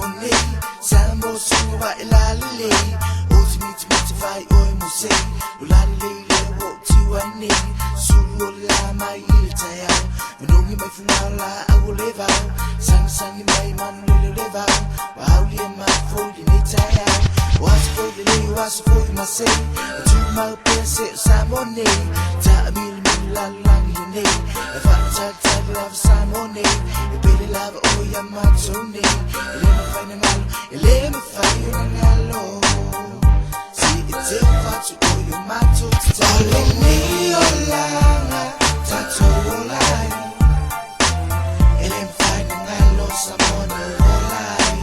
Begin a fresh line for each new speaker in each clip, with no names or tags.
Samone, Sambo Sunwa Elalili, Ultimate Motivate Oi Muse, Ulali walk to a knee, Surula my Iltaya, Manongi my Funala, I will live out, Sang my man will live out, Wauli and my food in Itaya, what's for the day, what's for you must say, to my princess Samone, Tamil Lang you need, if I tag love Samone, Billy love oh yeah my Tony, let me find a hello. See it's a fat to go your matter to tell me your lana, tattoo line. Let me find a hello, someone line.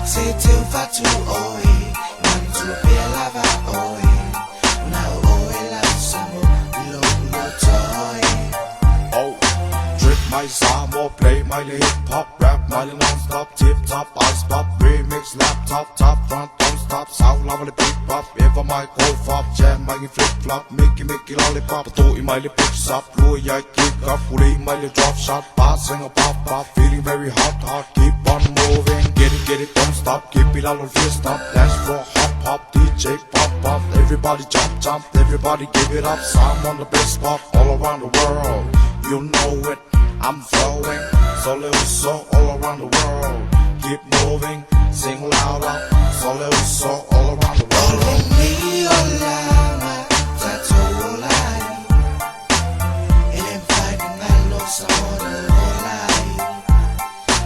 Say till fat to oh, man to be a lava oh. Now oh, love someone low toy.
Oh, drip my Samo, play my hip hop, rap my non-stop, tip top, ice pop, remix, laptop, top front, don't stop, sound lava the big pop, ever my cold pop, jam my flip flop, Mickey lollipop, to in my pitch up, Louis I kick up, fully my drop shot, passing a pop, feeling very hot, keep on moving, get it, don't stop, keep it all on free stop, dance floor, hop, DJ pop, everybody jump, everybody give it up, Sam on the best pop, all around the world, you know it, I'm flowing, so little so all around the world, keep moving, sing louder, so little so all around the world.
Let me lana, tattoo line. And I'm finding I lost someone line.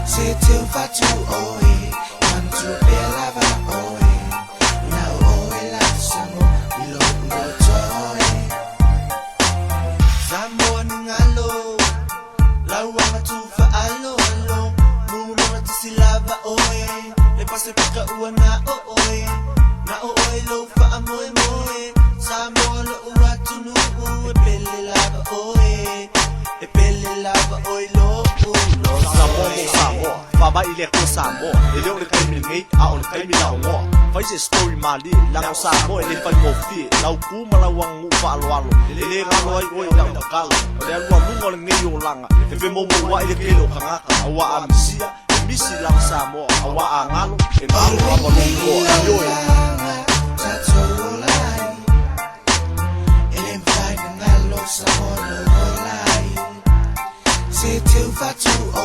Say till fatu oh, man to be a lava oh. Now oh, love someone below toy. Someone ngalo, lawa tu fa alo. Muna to si lava oh. Le pase pika uana oh. Na oy lo fa amoy moy sa mo lo watunu e pele lava oy lo
Samo fa ba ile ko Samo ile o le kai mi ngai a o le kai mi la ngo fa ise story mali la ko Samo ile fa mo fi la ku ma la wang fa lo alo ile ga lo ai oi la ka o le lo lu ngol ngai yo langa e fe mo mo wa ile ke lo khanga awa amisia misi lang Samo awa angalo e ba lo ba lo ko yo
tattoo line. And I'm finding I lost someone line. Say till fatu oh.